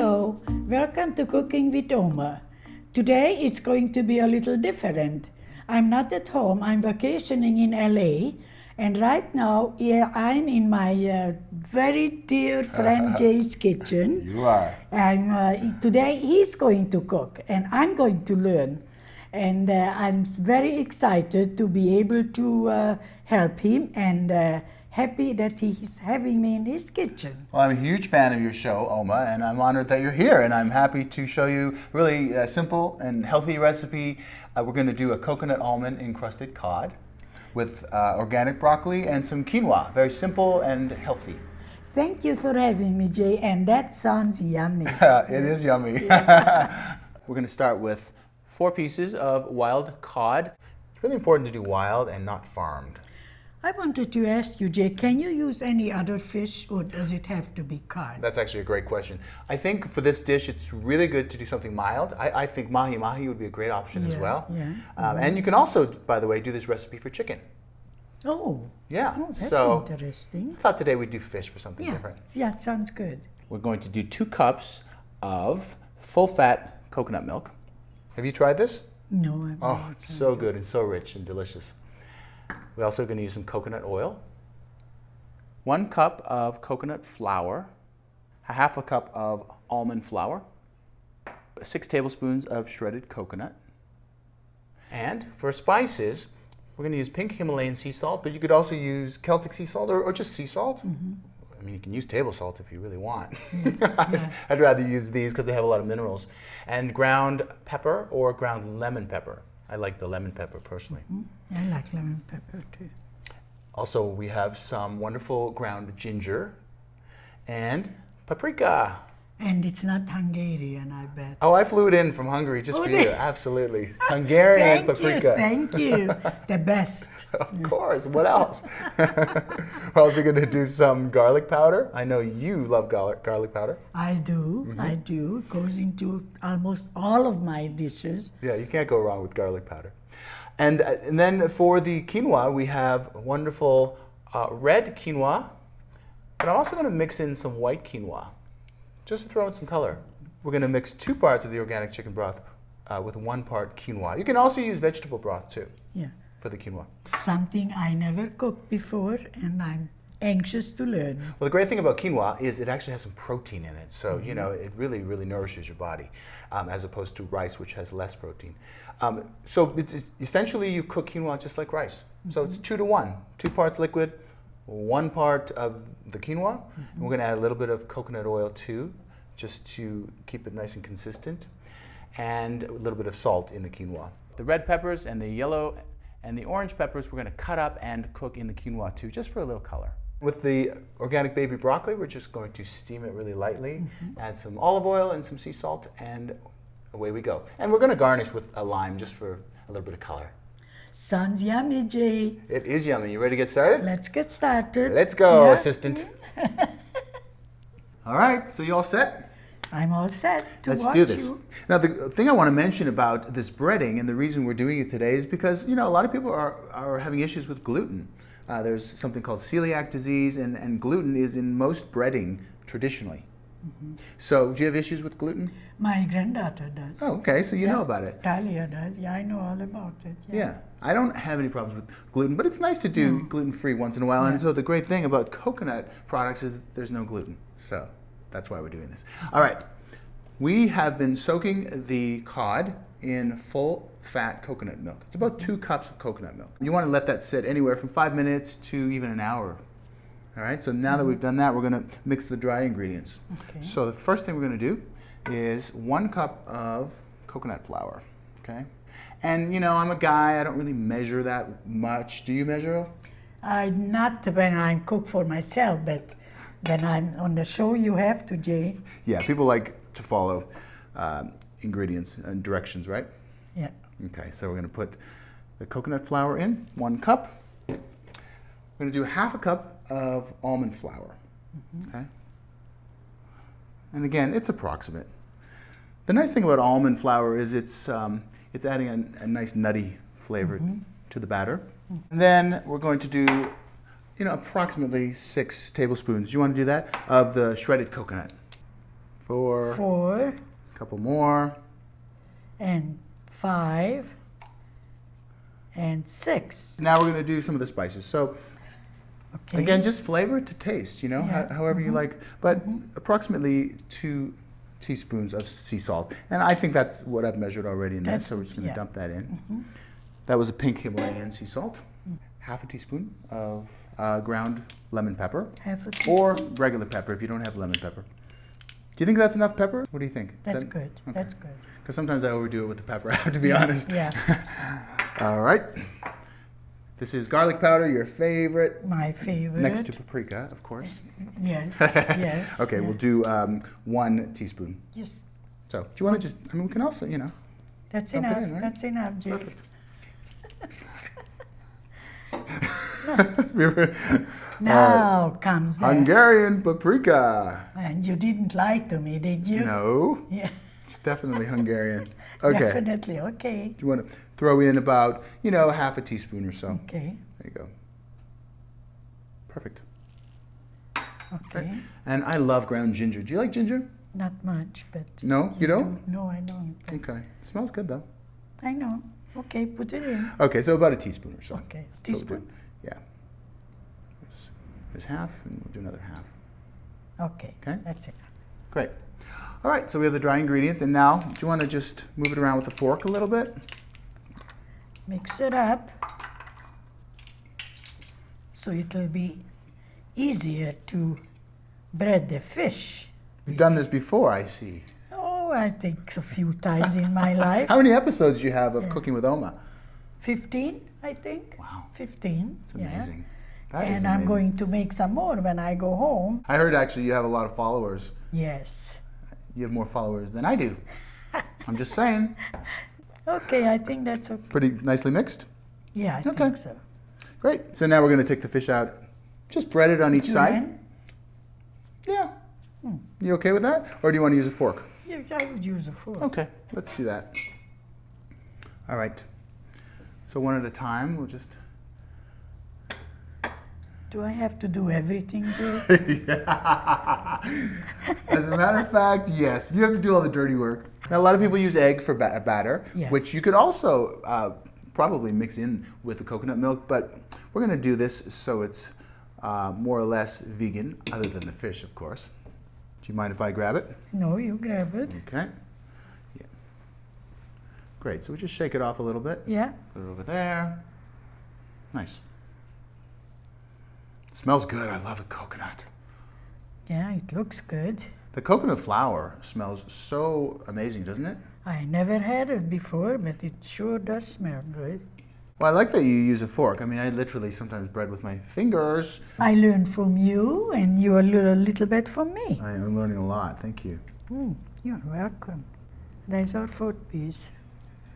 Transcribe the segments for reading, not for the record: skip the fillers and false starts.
Hello, welcome to Cooking with Oma. Today it's going to be a little different. I'm not at home, I'm vacationing in LA, and right now I'm in my very dear friend Jay's kitchen. You are. And today he's going to cook, and I'm going to learn. And I'm very excited to be able to help him, and happy that he's having me in his kitchen. Well, I'm a huge fan of your show, Oma, and I'm honored that you're here. And I'm happy to show you really a simple and healthy recipe. We're going to do a coconut almond encrusted cod with organic broccoli and some quinoa. Very simple and healthy. Thank you for having me, Jay, and that sounds yummy. It is yummy. Yeah. We're going to start with 4 pieces of wild cod. It's really important to do wild and not farmed. I wanted to ask you, Jay, can you use any other fish, or does it have to be cod? That's actually a great question. I think for this dish, it's really good to do something mild. I think mahi-mahi would be a great option as well. Yeah. And you can also, by the way, do this recipe for chicken. Oh. Yeah. Oh, that's so interesting. I thought today we'd do fish for something Yeah. different. Yeah, sounds good. We're going to do 2 cups of full-fat coconut milk. Have you tried this? No, I'm Oh, it's so good and so rich and delicious. We're also going to use some coconut oil, 1 cup of coconut flour, a half a cup of almond flour, 6 tablespoons of shredded coconut. And for spices, we're going to use pink Himalayan sea salt, but you could also use Celtic sea salt or just sea salt. Mm-hmm. I mean, you can use table salt if you really want. Yeah. I'd rather use these because they have a lot of minerals. And ground pepper or ground lemon pepper. I like the lemon pepper personally. Mm-hmm. I like lemon pepper too. Also, we have some wonderful ground ginger and paprika. And it's not Hungarian, I bet. Oh, I flew it in from Hungary just for you. Absolutely. Hungarian paprika. Thank you. The best. Of course. What else? We're also going to do some garlic powder. I know you love garlic powder. I do. Mm-hmm. I do. It goes into almost all of my dishes. Yeah, you can't go wrong with garlic powder. And then for the quinoa, we have wonderful red quinoa. But I'm also going to mix in some white quinoa, just to throw in some color. We're going to mix 2 parts of the organic chicken broth with 1 part quinoa. You can also use vegetable broth too. Yeah. For the quinoa. Something I never cooked before, and I'm anxious to learn. Well, the great thing about quinoa is it actually has some protein in it. So, you know, it really, really nourishes your body as opposed to rice, which has less protein. So it's essentially you cook quinoa just like rice. So it's 2 to 1, 2 parts liquid, 1 part of the quinoa. And we're going to add a little bit of coconut oil too, just to keep it nice and consistent, and a little bit of salt in the quinoa. The red peppers and the yellow and the orange peppers we're going to cut up and cook in the quinoa too, just for a little color. With the organic baby broccoli, we're just going to steam it really lightly, add some olive oil and some sea salt, and away we go. And we're going to garnish with a lime just for a little bit of color. Sounds yummy, Jay. It is yummy. You ready to get started? Let's get started. Let's go, assistant. All right, so you all set? I'm all set to Let's watch do this. you. Now, the thing I want to mention about this breading, and the reason we're doing it today, is because, you know, a lot of people are having issues with gluten. There's something called celiac disease, and gluten is in most breading traditionally. So, do you have issues with gluten? My granddaughter does. Oh, okay, so you know about it. Talia does. Yeah, I know all about it. Yeah, I don't have any problems with gluten, but it's nice to do gluten-free once in a while. And so the great thing about coconut products is that there's no gluten. So that's why we're doing this. All right, we have been soaking the cod in full-fat coconut milk. It's about 2 cups of coconut milk. You want to let that sit anywhere from 5 minutes to even an hour. All right, so now that we've done that, we're going to mix the dry ingredients. Okay. So the first thing we're going to do is 1 cup of coconut flour, okay? And, you know, I'm a guy, I don't really measure that much. Do you measure? Not when I'm cook for myself, but when I'm on the show, you have to, Jay. Yeah, people like to follow ingredients and directions, right? Yeah. Okay, so we're going to put the coconut flour in, 1 cup. We're going to do 1/2 cup of almond flour, okay? And again, it's approximate. The nice thing about almond flour is it's adding a nice nutty flavor to the batter. And then we're going to do, you know, approximately 6 tablespoons. You want to do that? Of the shredded coconut. 4. 4. A couple more. And 5. And 6. Now we're going to do some of the spices. So Okay. again, just flavor it to taste, you know, Yeah. however you like. But approximately 2 teaspoons of sea salt. And I think that's what I've measured already in this, so we're just going to dump that in. That was a pink Himalayan sea salt. Half a teaspoon of ground lemon pepper. Half a teaspoon. Or regular pepper if you don't have lemon pepper. Do you think that's enough pepper? What do you think? That's good. Okay. That's good. Because sometimes I overdo it with the pepper, I have to be honest. Yeah. All right. This is garlic powder, your favorite. My favorite. Next to paprika, of course. Yes, yes. Okay, we'll do 1 teaspoon. Yes. So, do you want to just, I mean, we can also, you know. That's dump it enough. in, right? That's enough, Jay. Now comes the... Hungarian paprika. And you didn't lie to me, did you? No, Yeah. it's definitely Hungarian. Okay. Definitely, okay. Do you want to throw in about, you know, half a teaspoon or so? Okay, There you go. Perfect. okay. And I love ground ginger. Do you like ginger? Not much, but... No, you don't? No, I don't. But Okay. It smells good though. I know. Okay, put it in. Okay, so about a teaspoon or so. Okay, So we'll teaspoon. do- yeah. There's half, and we'll do another half. Okay, Okay. that's it. Great. All right, so we have the dry ingredients, and now, do you want to just move it around with a fork a little bit? Mix it up so it'll be easier to bread the fish. You've done this before, I see. Oh, I think a few times in my life. How many episodes do you have of Cooking with Oma? 15, I think. Wow. 15. It's yeah. amazing. That is And I'm amazing. going to make some more when I go home. I heard actually you have a lot of followers. Yes. You have more followers than I do. I'm just saying. Okay, I think that's okay. Pretty nicely mixed. Yeah, I Okay. think so. Great. So now we're going to take the fish out. Just bread it on each side. Julian? Yeah. You okay with that? Or do you want to use a fork? Yeah, I would use a fork. Okay, let's do that. All right. So one at a time, we'll just... Do I have to do everything there? As a matter of fact, yes. You have to do all the dirty work. Now, a lot of people use egg for batter, Yes. which you could also probably mix in with the coconut milk, but we're going to do this so it's more or less vegan, other than the fish, of course. Do you mind if I grab it? No, you grab it. Okay. Yeah. Great. So we just shake it off a little bit. Yeah. Put it over there. Nice. It smells good. I love the coconut. Yeah, it looks good. The coconut flour smells so amazing, doesn't it? I never had it before, but it sure does smell good. Well, I like that you use a fork. I mean, I literally sometimes bread with my fingers. I learned from you, and you a little bit from me. I am learning a lot. Thank you. You're welcome. There's our fourth piece.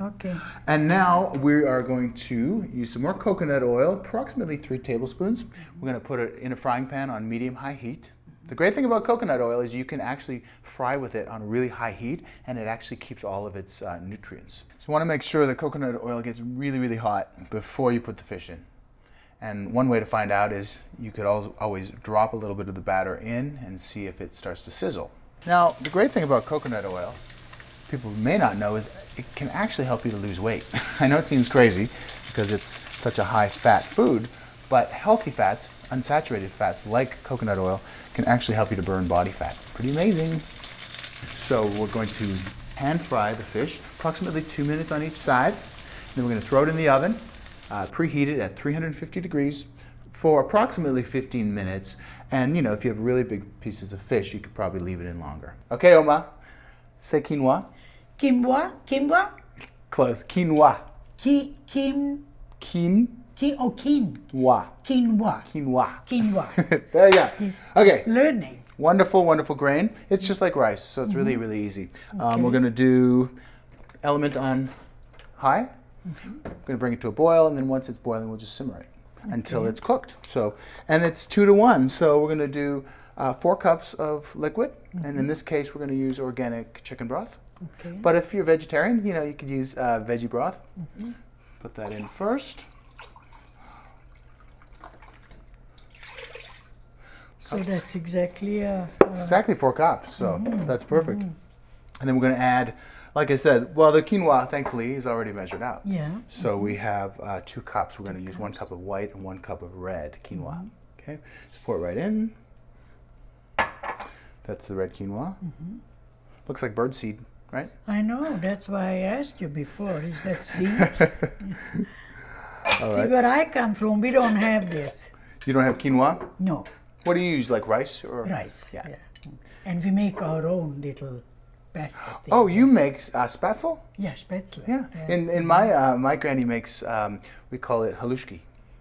Okay. And now we are going to use some more coconut oil, approximately 3 tablespoons. We're going to put it in a frying pan on medium-high heat. The great thing about coconut oil is you can actually fry with it on really high heat, and it actually keeps all of its nutrients. So you want to make sure the coconut oil gets really, really hot before you put the fish in. And one way to find out is you could always drop a little bit of the batter in and see if it starts to sizzle. Now, the great thing about coconut oil, people may not know, is it can actually help you to lose weight. I know it seems crazy because it's such a high-fat food, but healthy fats, unsaturated fats like coconut oil, can actually help you to burn body fat. Pretty amazing. So we're going to pan fry the fish, approximately 2 minutes on each side. Then we're going to throw it in the oven, preheat it at 350 degrees for approximately 15 minutes. And you know, if you have really big pieces of fish, you could probably leave it in longer. Okay, Oma, say quinoa. Quinoa? Quinoa? Close. Quinoa. Quinoa. Quinoa. Quinoa. Quinoa. Quinoa. There you go. Okay. Learning. Wonderful, wonderful grain. It's just like rice, so it's really, really easy. Okay. We're going to do element on high. We're going to bring it to a boil, and then once it's boiling, we'll just simmer it until it's cooked. So, and it's 2 to 1. So we're going to do 4 cups of liquid, and in this case, we're going to use organic chicken broth. Okay. But if you're vegetarian, you know, you could use veggie broth. Put that in first. So that's exactly It's exactly 4 cups, so that's perfect. And then we're going to add, like I said, well, the quinoa, thankfully, is already measured out. yeah. So we have 2 cups. We're going to use 1 cup of white and 1 cup of red quinoa. Okay, just pour it right in. That's the red quinoa. Looks like birdseed, right? I know. That's why I asked you before. Is that seed? All See, right. where I come from, we don't have this. You don't have quinoa? No, What do you use, like rice or rice. Yeah. And we make our own little pasta thing. Oh, you make spatzel? Yeah, spätzle. Yeah. In my my granny makes we call it halushki,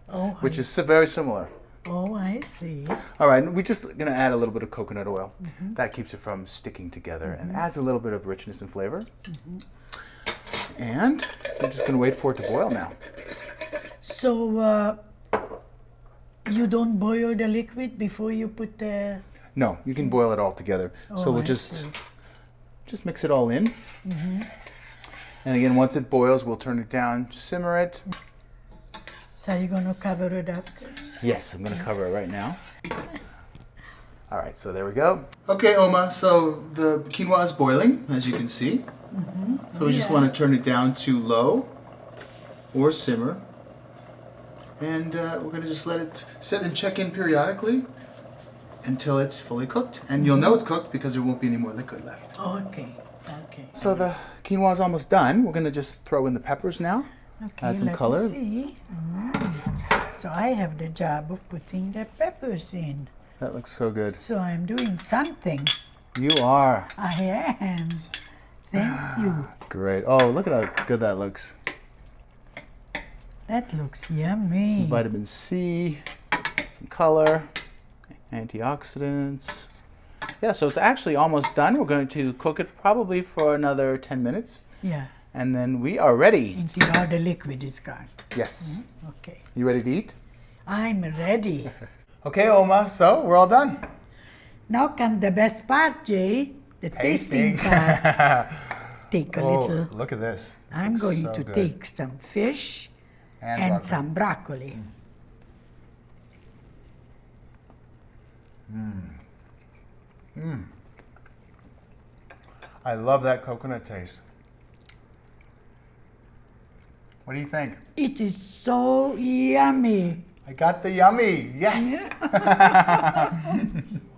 Oh, which is very similar. oh, I see. All right, we're just gonna add a little bit of coconut oil. That keeps it from sticking together and adds a little bit of richness and flavor. And we're just gonna wait for it to boil now. So, you don't boil the liquid before you put the... No, you can boil it all together. So Oh, we'll I just mix it all in. And again, once it boils, we'll turn it down, simmer it. So you're going to cover it up? Yes, I'm gonna cover it right now. All right, so there we go. Okay, Oma, so the quinoa is boiling, as you can see. So we just want to turn it down to low or simmer. And we're gonna just let it sit and check in periodically until it's fully cooked. And you'll know it's cooked because there won't be any more liquid left. Okay, okay. So the quinoa is almost done. We're gonna just throw in the peppers now. Okay, Add some let color. me see. So I have the job of putting the peppers in. That looks so good. So I'm doing something. You are. I am. Thank you. Great. Oh, look at how good that looks. That looks yummy. Some vitamin C, some color, antioxidants. Yeah, so it's actually almost done. We're going to cook it probably for another 10 minutes. Yeah, And then we are ready. until all the liquid is gone. Yes. Okay. You ready to eat? I'm ready. Okay, Oma, so we're all done. Now comes the best part, Jay. The tasting part. Take a little. Look at this. This I'm looks going so to good. take some fish and broccoli. some broccoli. I love that coconut taste. What do you think? It is so yummy. I got the yummy. Yes.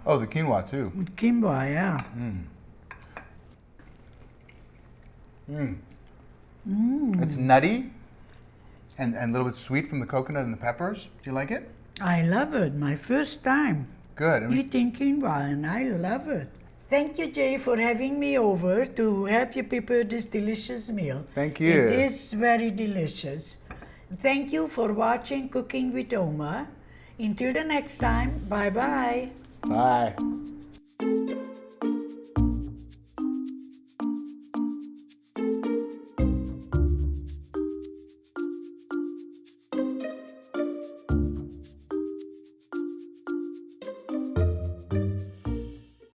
Oh, the quinoa too. With quinoa, yeah. It's nutty and a little bit sweet from the coconut and the peppers. Do you like it? I love it. My first time Good. And eating quinoa, and I love it. Thank you, Jay, for having me over to help you prepare this delicious meal. Thank you. It is very delicious. Thank you for watching Cooking with Oma. Until the next time, bye-bye. Bye.